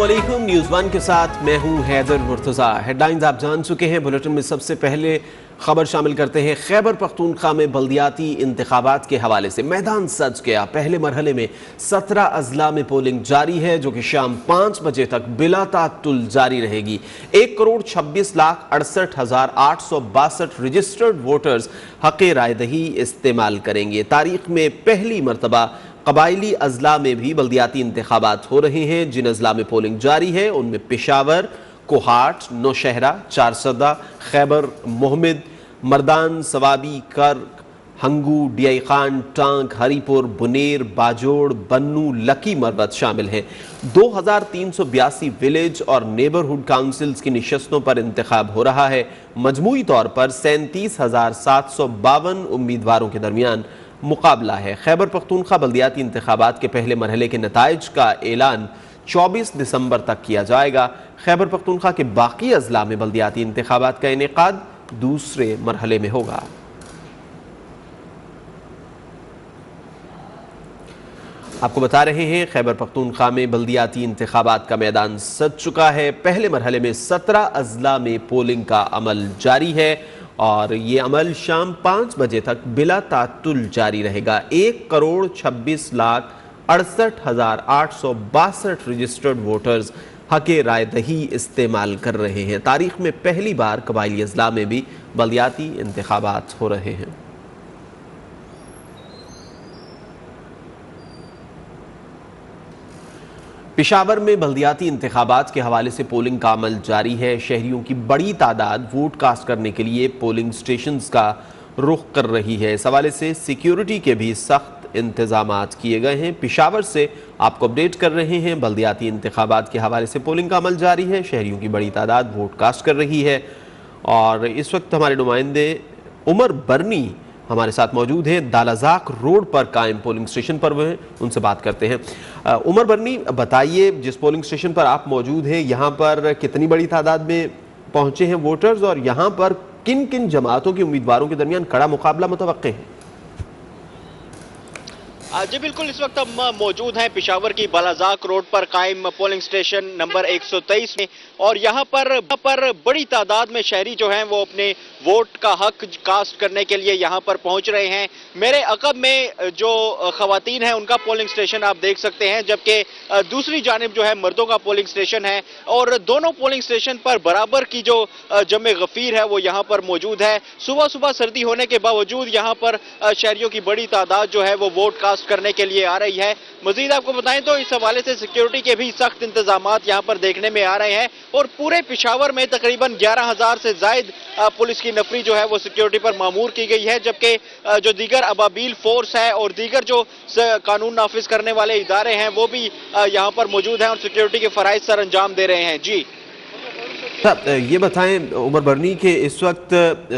वालेकुम, news one के साथ मैं हूं हैदर मुर्तज़ा। हेडलाइंस आप जान चुके हैं। बुलेटिन में सबसे पहले खबर शामिल करते हैं। खैबर पख्तूनख्वा में बल्दियाती इंतखाबात के हवाले से मैदान सज गया। पहले मरहले में 17 अजला में पोलिंग जारी है, जो कि शाम 5 बजे तक बिला तातुल जारी रहेगी। 1,26,68,862 रजिस्टर्ड वोटर्स हक़ रायदही इस्तेमाल करेंगे। तारीख में पहली मरतबा कबायली अजला में भी बल्दियाती इंतखाबात हो रहे हैं। जिन अजला में पोलिंग जारी है उनमें पेशावर, कोहाट, नौशहरा, चारसदा, खैबर मोहम्मद, मर्दान, सवाबी, कर, हंगू, डियाई खान, टांग, हरीपुर, बुनेर, बाजोड़, बन्नू, लकी मरबत शामिल हैं। 2382 विलेज और नेबरहुड काउंसिल्स की निशस्तों पर इंतखाब हो रहा है। मजमूई तौर पर 37,752 उम्मीदवारों के दरमियान मुकाबला है। खैबर पख्तूनख्वा बल्दियाती इंतखाबात के पहले मरहले के नताइज का ऐलान 24 दिसंबर तक किया जाएगा। खैबर पख्तूनख्वा के बाकी अजला में बल्दियाती इंतखाबात का इनेकाद दूसरे मरहले में होगा। आपको बता रहे हैं, खैबर पख्तूनख्वा में बल्दियाती इंतखाबात का मैदान सज चुका है। पहले मरहले में 17 अजला में पोलिंग का अमल जारी है और ये अमल शाम 5 बजे तक बिला तातुल जारी रहेगा। 1,26,68,862 रजिस्टर्ड वोटर्स हक़ रायदही इस्तेमाल कर रहे हैं। तारीख में पहली बार कबायली अजला में भी बल्दियाती इंतखाबात हो रहे हैं। पेशावर में बल्दियाती इंतखाबात के हवाले से पोलिंग का अमल जारी है। शहरियों की बड़ी तादाद वोट कास्ट करने के लिए पोलिंग स्टेशंस का रुख कर रही है। इस हवाले से सिक्योरिटी के भी सख्त इंतजामात किए गए हैं। पेशावर से आपको अपडेट कर रहे हैं। बल्दियाती इंतखाबात के हवाले से पोलिंग का अमल जारी है। शहरियों की बड़ी तादाद वोट कास्ट कर रही है और इस वक्त हमारे नुमाइंदे उमर बरनी हमारे साथ मौजूद हैं। दालाजाक रोड पर कायम पोलिंग स्टेशन पर वो हैं, उनसे बात करते हैं। उमर बरनी, बताइए, जिस पोलिंग स्टेशन पर आप मौजूद हैं यहाँ पर कितनी बड़ी तादाद में पहुंचे हैं वोटर्स और यहाँ पर किन किन जमातों के उम्मीदवारों के दरमियान कड़ा मुकाबला मुतवक्के है? जी बिल्कुल, इस वक्त हम मौजूद हैं पेशावर की बालाजाक रोड पर कायम पोलिंग स्टेशन नंबर 123 में और यहाँ पर बड़ी तादाद में शहरी जो हैं वो अपने वोट का हक कास्ट करने के लिए यहाँ पर पहुँच रहे हैं। मेरे अकब में जो खवातीन हैं उनका पोलिंग स्टेशन आप देख सकते हैं, जबकि दूसरी जानिब जो है मर्दों का पोलिंग स्टेशन है और दोनों पोलिंग स्टेशन पर बराबर की जो जमे गफीर है वो यहाँ पर मौजूद है। सुबह सुबह सर्दी होने के बावजूद यहाँ पर शहरियों की बड़ी तादाद जो है वो वोट कास्ट करने के लिए आ रही है। मजीद आपको बताएं तो इस हवाले से सिक्योरिटी के भी सख्त इंतजामात यहाँ पर देखने में आ रहे हैं और पूरे पेशावर में तकरीबन 11,000 से जायद पुलिस की नफरी जो है वो सिक्योरिटी पर मामूर की गई है, जबकि जो दीगर अबाबील फोर्स है और दीगर जो कानून नाफिज करने वाले इदारे हैं वो भी यहाँ पर मौजूद हैं और सिक्योरिटी के फराइज सर अंजाम दे रहे हैं। जी ये बताएं उमर बरनी के इस वक्त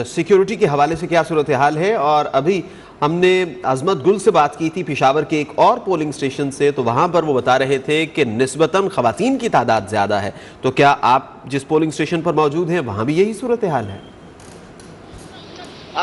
सिक्योरिटी के हवाले से क्या सूरत हाल है? और अभी हमने अजमत गुल से बात की थी पेशावर के एक और पोलिंग स्टेशन से, तो वहां पर वो बता रहे थे कि निस्बतन खवातीन की तादाद ज्यादा है। तो क्या आप जिस पोलिंग स्टेशन पर मौजूद हैं वहां भी यही सूरत हाल है?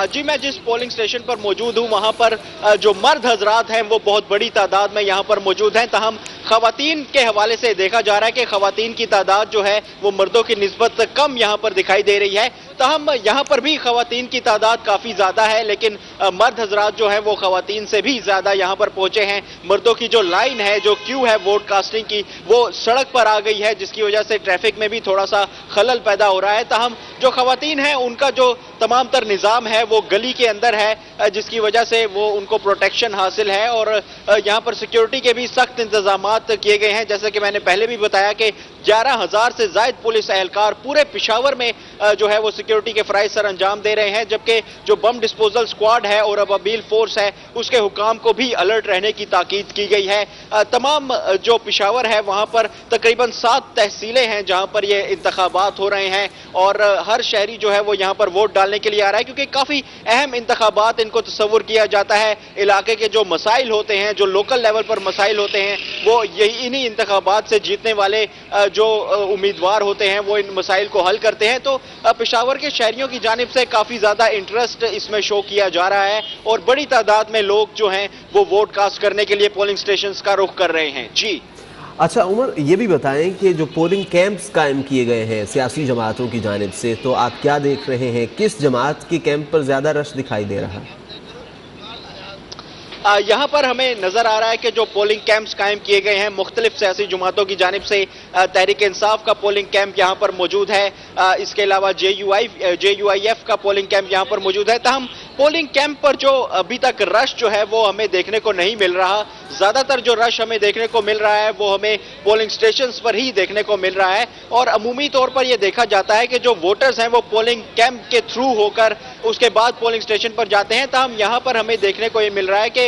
जी, मैं जिस पोलिंग स्टेशन पर मौजूद हूँ वहां पर जो मर्द हजरात हैं वो बहुत बड़ी तादाद में यहाँ पर मौजूद हैं। तहम खवातीन के हवाले से देखा जा रहा है कि खवातीन की तादाद जो है वो मर्दों की निस्बत कम यहाँ पर दिखाई दे रही है। तहम यहाँ पर भी खवातीन की तादाद काफ़ी ज़्यादा है, लेकिन मर्द हजरात जो है वो खवातीन से भी ज़्यादा यहाँ पर पहुँचे हैं। मर्दों की जो लाइन है, जो क्यू है वोट कास्टिंग की, वो सड़क पर आ गई है, जिसकी वजह से ट्रैफिक में भी थोड़ा सा खलल पैदा हो रहा है। तहम जो खवातीन हैं उनका जो तमाम तर निज़ाम है वो गली के अंदर है, जिसकी वजह से वो उनको प्रोटेक्शन हासिल है और यहाँ पर सिक्योरिटी के भी सख्त इंतजामात किए गए हैं। जैसे कि मैंने पहले भी बताया कि 11,000 से जायद पुलिस एहलकार पूरे पेशावर में जो है वो सिक्योरिटी के फराइज सर अंजाम दे रहे हैं, जबकि जो बम डिस्पोजल स्क्वाड है और अबाबील फोर्स है उसके हुकाम को भी अलर्ट रहने की ताकीद की गई है। तमाम जो पेशावर है वहां पर तकरीबन 7 तहसीलें हैं जहां पर ये इंतखाबात हो रहे हैं और हर शहरी जो है वो यहाँ पर वोट डालने के लिए आ रहा है, क्योंकि काफी अहम इंतखाबात इनको तस्वुर किया जाता है। इलाके के जो मसाइल होते हैं, जो लोकल लेवल पर मसाइल होते हैं, वो यही इन्हीं इंतखाबात से जीतने वाले जो उम्मीदवार होते हैं वो इन मसाइल को हल करते हैं। तो पेशावर के शहरियों की जानिब से काफी ज्यादा इंटरेस्ट इसमें शो किया जा रहा है और बड़ी तादाद में लोग जो हैं वो वोट कास्ट करने के लिए पोलिंग स्टेशंस का रुख कर रहे हैं। जी अच्छा उमर, ये भी बताएं कि जो पोलिंग कैंप्स कायम किए गए हैं सियासी जमातों की जानिब से, तो आप क्या देख रहे हैं, किस जमात के कैंप पर ज़्यादा रश दिखाई दे रहा है? यहाँ पर हमें नजर आ रहा है कि जो पोलिंग कैंप्स कायम किए गए हैं मुख्तलिफ सियासी जमातों की जानिब से, तहरीक इंसाफ का पोलिंग कैंप यहाँ पर मौजूद है, इसके अलावा JUIF का पोलिंग कैंप यहाँ पर मौजूद है। तहम पोलिंग कैंप पर जो अभी तक रश जो है वो हमें देखने को नहीं मिल रहा। ज्यादातर जो रश हमें देखने को मिल रहा है वो हमें पोलिंग स्टेशंस पर ही देखने को मिल रहा है, और अमूमी तौर पर यह देखा जाता है कि जो वोटर्स हैं वो पोलिंग कैंप के थ्रू होकर उसके बाद पोलिंग स्टेशन पर जाते हैं। तहम यहाँ पर हमें देखने को ये मिल रहा है कि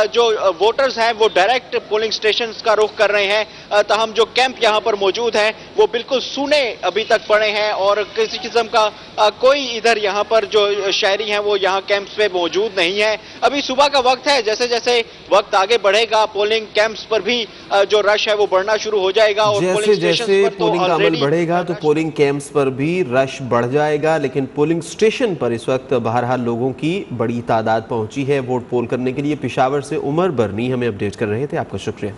जो वोटर्स हैं वो डायरेक्ट पोलिंग स्टेशंस का रुख कर रहे हैं। तहम जो कैंप यहाँ पर मौजूद हैं वो बिल्कुल सूने अभी तक पड़े हैं, और किसी किस्म का कोई इधर यहाँ पर जो शहरी हैं वो यहाँ कैंप्स पे मौजूद नहीं है। अभी सुबह का वक्त है, जैसे जैसे वक्त आगे बढ़ेगा पोलिंग कैंप्स पर भी जो रश है वो बढ़ना शुरू हो जाएगा, और जैसे जैसे पोलिंग का अमल बढ़ेगा तो पोलिंग कैंप्स पर भी रश बढ़ जाएगा, लेकिन पोलिंग स्टेशन पर इस वक्त बहरहाल लोगों की बड़ी तादाद पहुंची है वोट पोल करने के लिए। पेशावर से उमर बरनी हमें अपडेट कर रहे थे, आपका शुक्रिया।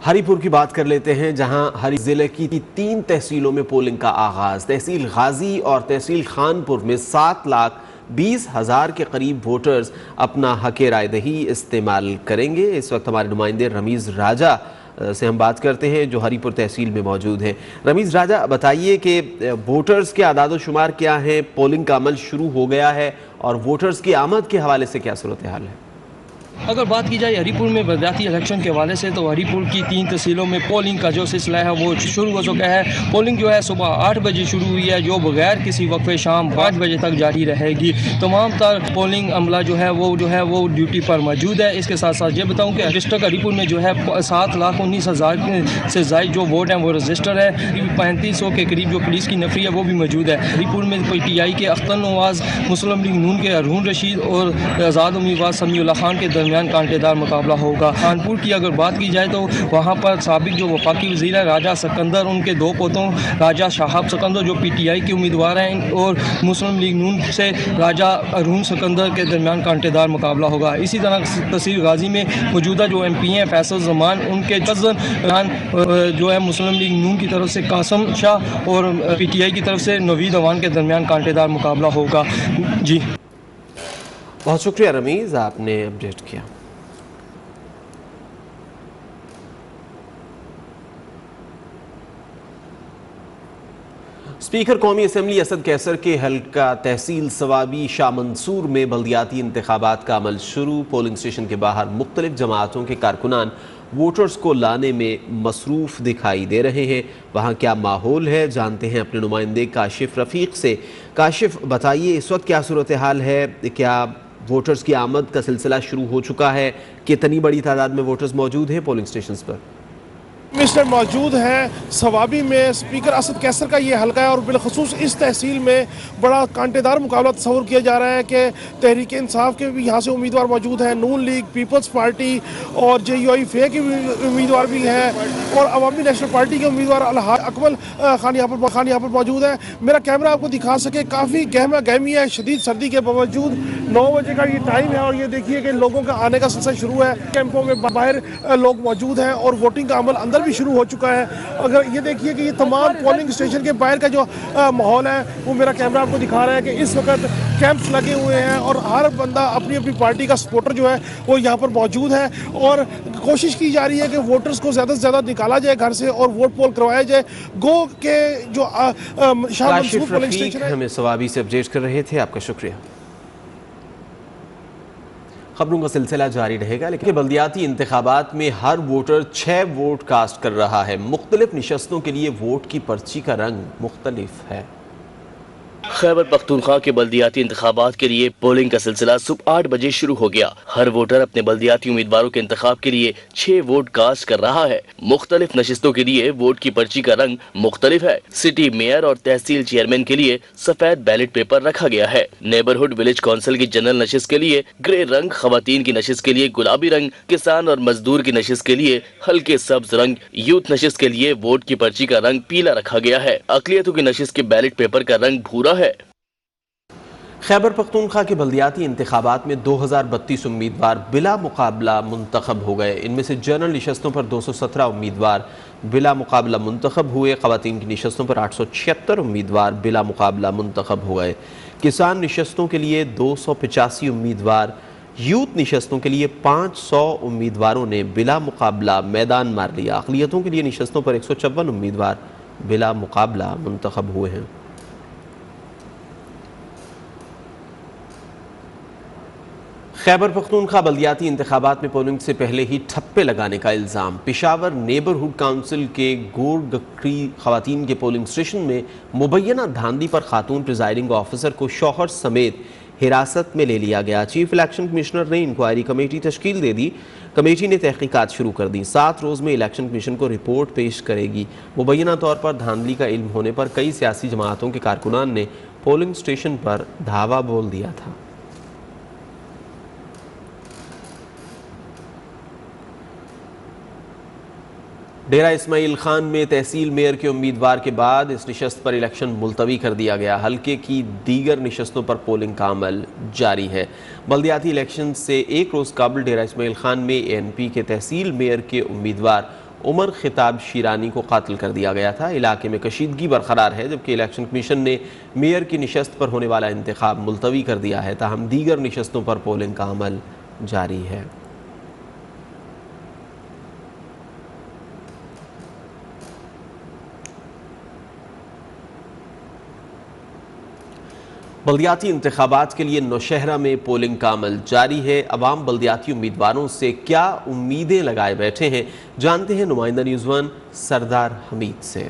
हरीपुर की बात कर लेते हैं, जहां हरी जिले की 3 तहसीलों में पोलिंग का आगाज। तहसील गाजी और तहसील खानपुर में 7,20,000 के करीब वोटर्स अपना हक राय दही इस्तेमाल करेंगे। इस वक्त हमारे नुमाइंदे रमीज़ राजा से हम बात करते हैं जो हरीपुर तहसील में मौजूद हैं। रमीज़ राजा, बताइए कि वोटर्स के आदाद शुमार क्या हैं, पोलिंग का अमल शुरू हो गया है और वोटर्स की आमद के हवाले से क्या सूरत हाल है? अगर बात की जाए हरीपुर में बलदियाती इलेक्शन के हवाले से, तो हरीपुर की 3 तहसीलों में पोलिंग का जो सिलसिला है वो शुरू हो चुका है। पोलिंग जो है सुबह 8 बजे शुरू हुई है, जो बगैर किसी वक्फे शाम 5 बजे तक जारी रहेगी। तमाम तर पोलिंग अमला जो है वो ड्यूटी पर मौजूद है। इसके साथ साथ ये बताऊँ कि डिस्ट्रिक्ट हरीपुर में जो है 7,19,000 से ज़ायद जो वोट हैं वो रजिस्टर है। 3500 के करीब जो पुलिस की नफरी है वो भी मौजूद है। हरीपुर में PTI के अख्तर नवाज, मुस्लिम लीग नून के अरून रशीद और आज़ाद उम्मीदवार समीउल्लाह खान के दरमियान कांटेदार मुकाबला होगा। कानपुर की अगर बात की जाए तो वहाँ पर साबिक जो वफाकी वज़ीर है राजा सिकंदर, उनके 2 पोतों राजा शाहाब सिकंदर जो PTI के उम्मीदवार हैं, और मुस्लिम लीग नून से राजा अरून सिकंदर के दरमियान कांटेदार मुकाबला होगा। इसी तरह तहसील गाजी में मौजूदा जो MP हैं फैसल जमान, उनके कज़न जो है मुस्लिम लीग नून की तरफ से कासम शाह और PTI की तरफ से नवीद अवान के दरमियान कांटेदार मुकाबला होगा। जी बहुत शुक्रिया रमीज़, आपने अपडेट किया। स्पीकर कौमी असम्बली असद कैसर के हल्का तहसील सवाबी शाह मंसूर में बल्दियाती इंतखाबात का अमल शुरू। पोलिंग स्टेशन के बाहर मुख्तलिफ जमातों के कारकुनान वोटर्स को लाने में मसरूफ़ दिखाई दे रहे हैं। वहाँ क्या माहौल है, जानते हैं अपने नुमाइंदे काशिफ रफ़ीक से। काशिफ, बताइए इस वक्त क्या सूरत हाल है, क्या वोटर्स की आमद का सिलसिला शुरू हो चुका है, कितनी बड़ी तादाद में वोटर्स मौजूद हैं पोलिंग स्टेशन पर? मिनिस्टर मौजूद हैं सवाबी में। स्पीकर असद कैसर का ये हल्का है और बिलखसूस इस तहसील में बड़ा कांटेदार मुकाबला तस्वुर किया जा रहा है कि तहरीक इंसाफ के भी यहाँ से उम्मीदवार मौजूद हैं, नून लीग, पीपल्स पार्टी और JUIF के उम्मीदवार भी हैं, और अवामी नेशनल पार्टी के उम्मीदवार अकमल खान यहाँ पर मौजूद है। मेरा कैमरा आपको दिखा सके, काफ़ी गहमा गहमी है शदीद सर्दी के बावजूद। 9 बजे का ये टाइम है और ये देखिए कि लोगों का आने का सिलसिला शुरू है। कैंपों में बाहर लोग मौजूद हैं और वोटिंग का अमल अंदर भी शुरू हो चुका है। अगर ये देखिए कि ये तमाम पोलिंग स्टेशन के बाहर का जो माहौल है वो मेरा कैमरा आपको दिखा रहा है कि इस वक्त कैंप्स लगे हुए हैं और हर बंदा अपनी अपनी पार्टी का सपोर्टर जो है वो यहाँ पर मौजूद है, और कोशिश की जा रही है कि वोटर्स को ज़्यादा से ज़्यादा निकाला जाए घर से और वोट पोल करवाया जाए। गो के जो शाह मंसूर पोलिंग स्टेशन है, हमें सवाबी से अपडेट कर रहे थे, आपका शुक्रिया। खबरों का सिलसिला जारी रहेगा, लेकिन बल्दियाती इंतखाबात में हर वोटर 6 वोट कास्ट कर रहा है। मुख्तलिफ निशस्तों के लिए वोट की पर्ची का रंग मुख्तलिफ है। खैबर पख्तूनख्वा के बल्दियाती इंतखाबात के लिए पोलिंग का सिलसिला सुबह 8 बजे शुरू हो गया। हर वोटर अपने बल्दियाती उम्मीदवारों के इंतखाब के लिए 6 वोट कास्ट कर रहा है। मुख्तलिफ नशिस्तों के लिए वोट की पर्ची का रंग मुख्तलिफ है। सिटी मेयर और तहसील चेयरमैन के लिए सफेद बैलेट पेपर रखा गया है। नेबरहुड विलेज काउंसिल की जनरल नशिस्त के लिए ग्रे रंग, खवातीन की नशिस्त के लिए गुलाबी रंग, किसान और मजदूर की नशिस्त के लिए हल्के सब्ज रंग, यूथ नशिस्त के लिए वोट की पर्ची का रंग पीला रखा गया है। अकलियतों की नशिस्त के बैलेट पेपर का रंग भूरा है। खैबर पख्तूनख्वा के बल्दियाती इंतखाबात में 2032 उम्मीदवार बिला मुकाबला मुंतखब हो गए। इनमें से जनरल निशस्तों पर 217 उम्मीदवार बिला मुकाबला मुंतखब हुए। ख़वातीन की निशस्तों पर 876 उम्मीदवार बिला मुकाबला मुंतखब हो गए। किसान निशस्तों के लिए 285 उम्मीदवार, यूथ निशस्तों के लिए 500 उम्मीदवारों ने बिला मुकाबला मैदान मार लिया। अक़लियतों के लिए निशस्तों पर 154 उम्मीदवार बिला मुकाबला मुंतखब हुए हैं। खैबर पख्तूनख्वा बल्दियाती इंतखाबात में पोलिंग से पहले ही ठप्पे लगाने का इल्ज़ाम। पेशावर नेबरहुड काउंसिल के गोर गकरी ख़वातीन के पोलिंग स्टेशन में मुबैना धांधली पर खातून प्रिजाइडिंग ऑफिसर को शौहर समेत हिरासत में ले लिया गया। चीफ इलेक्शन कमिश्नर ने इंक्वायरी कमेटी तश्कील दे दी। कमेटी ने तहकीकात शुरू कर दी। 7 रोज़ में इलेक्शन कमीशन को रिपोर्ट पेश करेगी। मुबैना तौर पर धांधली का इल्म होने पर कई सियासी जमातों के कारकुनान ने पोलिंग स्टेशन पर धावा बोल दिया था। डेरा इस्माइल खान में तहसील मेयर के उम्मीदवार के बाद इस निशस्त पर इलेक्शन मुलतवी कर दिया गया। हल्के की दीगर निशस्तों पर पोलिंग का अमल जारी है। बल्दियाती इलेक्शन से एक रोज़ कबल डेरा इस्माइल खान में ANP के तहसील मेयर के उम्मीदवार उमर खिताब शीरानी को कातिल कर दिया गया था। इलाके में कशीदगी बरकरार है, जबकि इलेक्शन कमीशन ने मेयर की निशस्त पर होने वाला इंतखाब मुलतवी कर दिया है। ताहम दीगर निशस्तों पर पोलिंग का अमल जारी है। बल्दियाती इंतखाबात के लिए नौशहरा में पोलिंग का अमल जारी है। अवाम बल्दियाती उम्मीदवारों से क्या उम्मीदें लगाए बैठे हैं, जानते हैं नुमाइंदा न्यूज़ 1 सरदार हमीद से।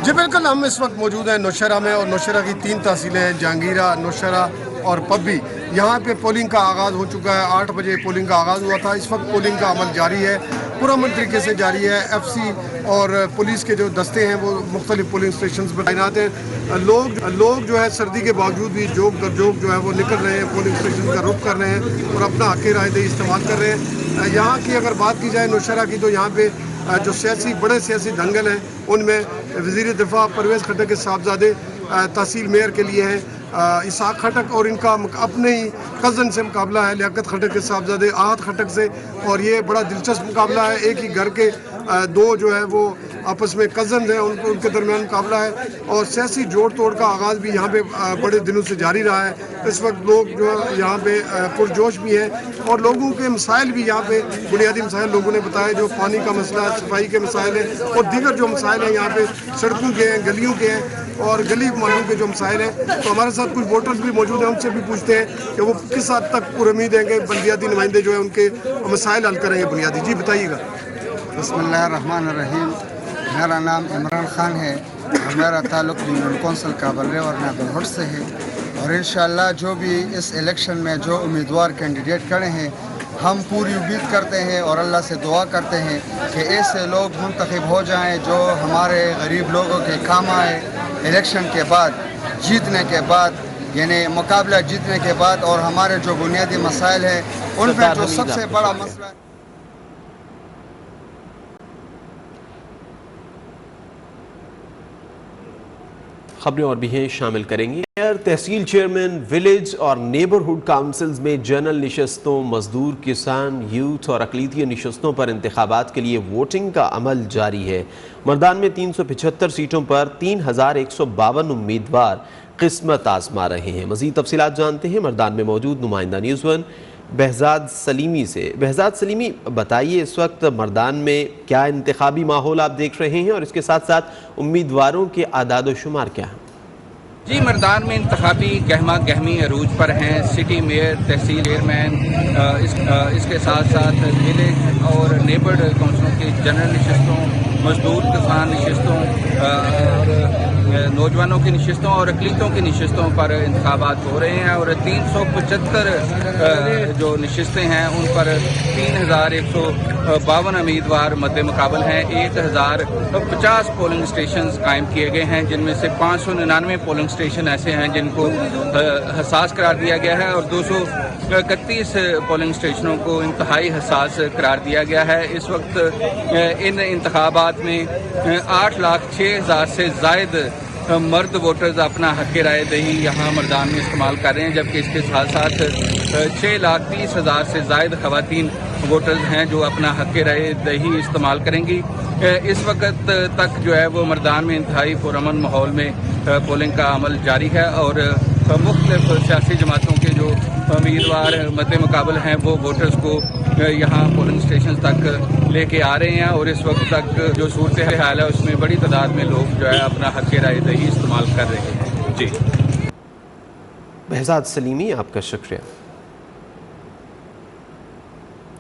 जी बिल्कुल, हम इस वक्त मौजूद हैं नौशहरा में और नौशहरा की 3 तहसीलें हैं, जहांगीरा, नौशहरा और पब्बी। यहाँ पे पोलिंग का आगाज़ हो चुका है। 8 बजे पोलिंग का आगाज़ हुआ था। इस वक्त पोलिंग का अमल जारी है, पुरअमन तरीके से जारी है। FC और पुलिस के जो दस्ते हैं वो मुख्तलिफ पोलिंग स्टेशन पर तैनात हैं। लोग जो है सर्दी के बावजूद भी जोक दर जोक जो है वो निकल रहे हैं, पोलिंग स्टेशन का रुख कर रहे हैं और अपना हक़ रायदही इस्तेमाल कर रहे हैं। यहाँ की अगर बात की जाए नौशहरा की, तो यहाँ पे जो बड़े सियासी दंगल हैं उनमें वज़ीर दिफा परवेज़ खट्टक के साहबजादे तहसील मेयर के लिए हैं इसाक खट्टक, और इनका अपने ही कज़न से मुकाबला है लियाकत खट्टक के साहबजादे आहत खट्टक से। और ये बड़ा दिलचस्प मुकाबला है। एक ही घर के 2 जो है वो आपस में कज़न हैं, उनके दरमियान मुकाबला है और सियासी जोड़ तोड़ का आगाज़ भी यहाँ पे बड़े दिनों से जारी रहा है। इस वक्त लोग जो यहाँ पे पुरजोश भी हैं और लोगों के मसाइल भी यहाँ पे बुनियादी मसाइल लोगों ने बताए, जो पानी का मसला है, सफाई के मसाइल हैं और दीगर जो मसाइल हैं यहाँ पे सड़कों के हैं, गलियों के हैं और गली मोहल्लों के जो मसाइल हैं। तो हमारे साथ कुछ वोटर्स भी मौजूद हैं, उनसे भी पूछते हैं कि वो किस हद तक पुरुमीद हैं कि बल्दियाती नुमाइंदे जो है उनके मसाइल हल करेंगे बुनियादी। जी बताइएगा। बिस्मिल्लाहिर्रहमानिर्रहीम। मेरा नाम इमरान खान है और मेरा ताल्लुक़ यूनियन कौंसिल काबल और नागरहोट से है। और इंशाअल्लाह जो भी इस इलेक्शन में जो उम्मीदवार कैंडिडेट खड़े हैं, हम पूरी उम्मीद करते हैं और अल्लाह से दुआ करते हैं कि ऐसे लोग मुंतखब हो जाएं जो हमारे गरीब लोगों के काम आए इलेक्शन के बाद, जीतने के बाद, यानी मुकाबला जीतने के बाद। और हमारे जो बुनियादी मसाइल हैं उनमें जो सबसे बड़ा मसला है। खबरें और भी हैं, शामिल करेंगे। तहसील चेयरमैन, विलेज और नेबरहुड काउंसिल्स में जनरल निशस्तों, मजदूर, किसान, यूथ और अक़लियती निशस्तों पर इंतखाबात के लिए वोटिंग का अमल जारी है। मर्दान में 375 सीटों पर 3152 उम्मीदवार किस्मत आजमा रहे हैं। मज़ीद तफसीलात जानते हैं मर्दान में मौजूद नुमाइंदा न्यूज़ 1 बहजाद सलीमी से। बहजाद सलीमी, बताइए इस वक्त मर्दान में क्या इंतखाबी माहौल आप देख रहे हैं और इसके साथ साथ उम्मीदवारों के आदाद शुमार क्या हैं? जी, मर्दान में इंतखाबी गहमा गहमी अरूज पर हैं। सिटी मेयर, तहसील चेयरमैन, इसके साथ साथ विलेज और नेबर्ड काउंसिलों की जनरल निशस्तों, मजदूर किसान निशस्तों और नौजवानों की निशस्तों और अक़लियतों की निशस्तों पर इंतखाबात हो रहे हैं। और 375 जो निशस्तें हैं उन पर 3152 उम्मीदवार मद्दे मुकाबल हैं। 1050 पोलिंग स्टेशन कायम किए गए हैं, जिनमें से 599 पोलिंग स्टेशन ऐसे हैं जिनको हसास करार दिया गया है और 231 पोलिंग स्टेशनों को इंतहाई हसास करार दिया गया है। इस वक्त इन इंतखाबात में 8,06,000 से ज़ायद मर्द वोटर्स अपना हक़ राय दही यहाँ मर्दान में इस्तेमाल कर रहे हैं, जबकि इसके साथ साथ 6,30,000 से ज़ायद ख़वातीन वोटर्स हैं जो अपना हक़ राय दही इस्तेमाल करेंगी। इस वक्त तक जो है वो मर्दान में इंतहाई पुरअमन माहौल में पोलिंग का अमल जारी है और मुख्तलिफ सियासी जमातों के जो उम्मीदवार मद्दे मुकाबल हैं वो वोटर्स को यहाँ पोलिंग स्टेशन तक लेके आ रहे हैं और इस वक्त तक जो सूरत हाल है उसमें बड़ी तादाद में लोग जो है अपना हक़ राय दही इस्तेमाल कर रहे हैं। जी बहजाद सलीमी, आपका शुक्रिया।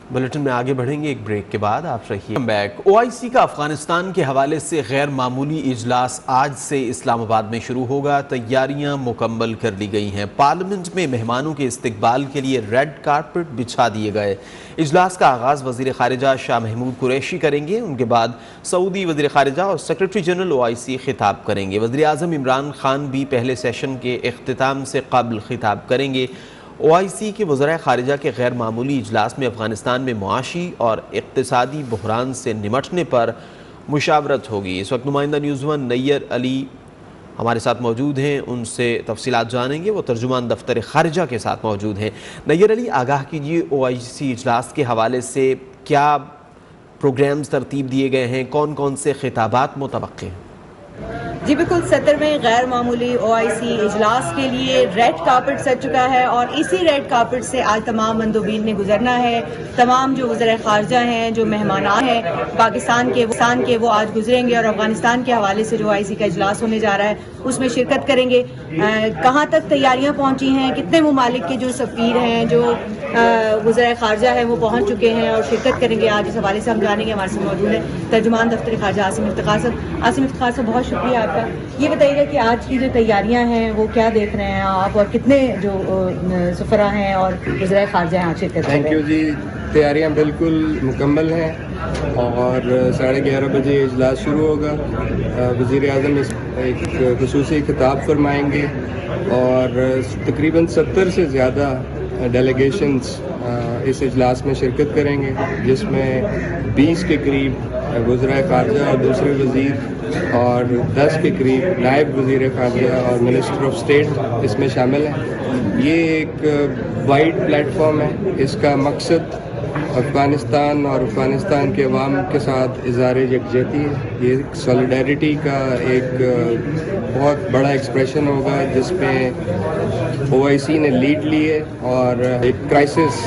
बुलेटिन में आगे बढ़ेंगे एक ब्रेक के बाद, आप रहिए बैक। OIC का अफगानिस्तान के हवाले से गैर मामूली इजलास आज से इस्लामाबाद में शुरू होगा। तैयारियां मुकम्मल कर ली गई हैं। पार्लियामेंट में मेहमानों के इस्तकबाल के लिए रेड कारपेट बिछा दिए गए। इजलास का आगाज़ वज़ीर ख़ारिजा शाह महमूद कुरैशी करेंगे। उनके बाद सऊदी वज़ीर ख़ारिजा और सेक्रेटरी जनरल OIC खिताब करेंगे। वज़ीर आज़म इमरान खान भी पहले सेशन के इख्तिताम से कबल खिताब करेंगे। OIC के वज़ीर ख़ारिजा के गैर मामूली इजलास में अफ़गानिस्तान में मुआशी और इक़्तिसादी बहरान से निमटने पर मुशावरत होगी। इस वक्त नुमाइंदा न्यूज़ वन नैयर अली हमारे साथ मौजूद हैं, उनसे तफसीलात जानेंगे। वो तर्जुमान दफ्तर ख़ारिजा के साथ मौजूद हैं। नैयर अली, आगाह कीजिए, OIC इजलास के हवाले से क्या प्रोग्राम्स तरतीब दिए गए हैं, कौन कौन से खिताबात मुतवक्के हैं? जी बिल्कुल, 17वें गैर मामूली OIC इजलास के लिए रेड कार्पेट सज चुका है और इसी रेड कार्पेट से आज तमाम मंदूबीन ने गुजरना है। तमाम जो वज़ीर ख़ारिजा हैं, जो मेहमान हैं पाकिस्तान के वो आज गुजरेंगे और अफ़गानिस्तान के हवाले से जो OIC का इजलास होने जा रहा है उसमें शिरकत करेंगे। कहाँ तक तैयारियाँ पहुँची हैं, कितने ममालिक के जो सफ़ीर हैं, जो वज़ीर ख़ारिजा हैं वो पहुँच चुके हैं और शिरकत करेंगे। आज इस हवाले से हम जानेंगे। हमारे साथ मौजूद है तर्जुमान दफ्तर ख़ारिजा आसिम इफ्तिखार साहब। आसिम इफ्तिखार साहब, बहुत शुक्रिया आपका। ये बताइएगा कि आज की जो तैयारियां हैं वो क्या देख रहे हैं आप और कितने जो सफ़रा हैं और वज़ीर ख़ारिजा हैं आज शिरकत कर रहे हैं? थैंक यू जी, तैयारियां बिल्कुल मुकम्मल हैं और 11:30 बजे इजलास शुरू होगा। वज़ीर आज़म एक ख़ुसूसी खिताब फरमाएंगे और तकरीबन 70 से ज़्यादा डेलीगेशंस इस इजलास में शिरकत करेंगे, जिसमें 20 के करीब वज़ीर ख़ारिजा और दूसरे वज़ीर और 10 के करीब नायब वज़ीर ख़ारिजा और मिनिस्टर ऑफ स्टेट इसमें शामिल हैं। ये एक वाइड प्लेटफॉर्म है। इसका मकसद अफ़गानिस्तान और अफ़गानिस्तान के अवाम के साथ इज़हार यकजहती है। ये सॉलिडारिटी का एक बहुत बड़ा एक्सप्रेशन होगा जिसमें OIC ने लीड ली है और एक क्राइसिस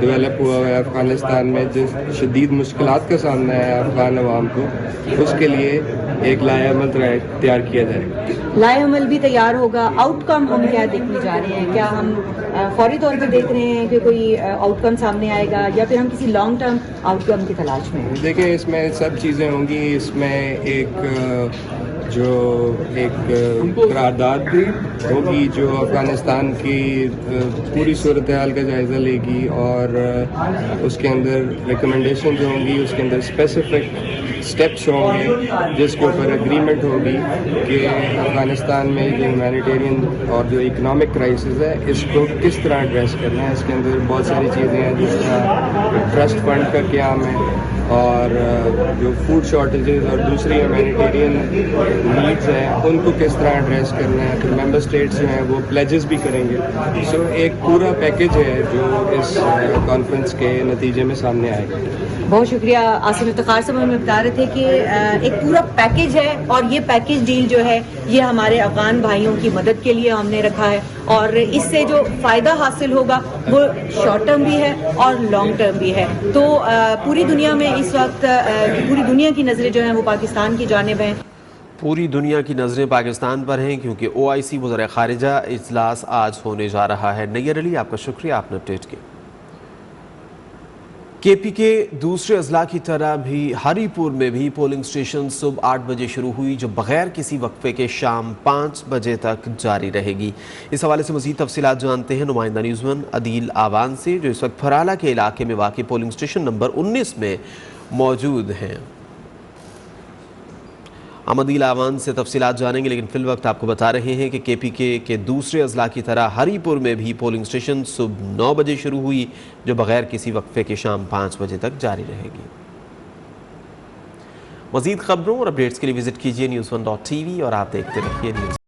डेवलप हुआ है अफ़गानिस्तान में, जिस शदीद मुश्किलात का सामना है अफ़गान अवाम को, उसके लिए एक लाएअमल तैयार किया जाएगा। लाएअमल भी तैयार होगा। आउटकम हम क्या देखने जा रहे हैं? क्या हम फौरी तौर पर देख रहे हैं कि कोई आउटकम सामने आएगा या फिर हम किसी लॉन्ग टर्म आउटकम की तलाश में हैं? देखिए, इसमें सब चीज़ें होंगी। इसमें एक करारदाद होगी जो अफ़गानिस्तान की पूरी सूरत हाल का जायज़ा लेगी और उसके अंदर रिकमेंडेशन जो होंगी, उसके अंदर स्पेसिफिक स्टेप्स होंगे जिसके ऊपर एग्रीमेंट होगी कि अफ़गानिस्तान में जो ह्यूमैनिटेरियन और जो इकनॉमिक क्राइसिस है इसको किस तरह एड्रेस करना है। इसके अंदर बहुत सारी चीज़ें हैं, जिस तरह ट्रस्ट फंड का क़याम है और जो फूड शॉर्टेजेस और दूसरी ह्यूमैनिटेरियन नीड्स हैं उनको किस तरह एड्रेस करना है। फिर मेंबर स्टेट्स जो हैं वो प्लेजेस भी करेंगे। सो एक पूरा पैकेज है जो इस कॉन्फ्रेंस के नतीजे में सामने आएगा। बहुत शुक्रिया आसिम इफ्तिखार साहब। हमें बता रहे थे कि एक पूरा पैकेज है और ये पैकेज डील जो है ये हमारे अफगान भाइयों की मदद के लिए हमने रखा है और इससे जो फ़ायदा हासिल होगा वो शॉर्ट टर्म भी है और लॉन्ग टर्म भी है। तो पूरी दुनिया में इस वक्त पूरी दुनिया की नज़रें जो हैं वो पाकिस्तान की जानिब हैं। पूरी दुनिया की नज़रें पाकिस्तान पर हैं क्योंकि OIC वज़ीर ख़ारिजा इजलास आज होने जा रहा है। नैयर अली, आपका शुक्रिया, आपने अपडेट किया। KP के दूसरे अजला की तरह भी हरीपुर में भी पोलिंग स्टेशन सुबह 8 बजे शुरू हुई, जो बगैर किसी वक्फे के शाम 5 बजे तक जारी रहेगी। इस हवाले से मज़ीद तफसीलात जानते हैं नुमाइंदा न्यूज़ वन अदील आवान से, जो इस वक्त फराला के इलाके में वाक़ पोलिंग स्टेशन नंबर 19 में मौजूद हैं। हम अदील आवान से तफसीलात जानेंगे, लेकिन फिल वक्त आपको बता रहे हैं कि KPK के दूसरे अजला की तरह हरीपुर में भी पोलिंग स्टेशन सुबह 9 बजे शुरू हुई, जो बगैर किसी वक्फे के शाम 5 बजे तक जारी रहेगी। मज़ीद खबरों और अपडेट्स के लिए विजिट कीजिए news1.tv और आप देखते रहिए न्यूज़।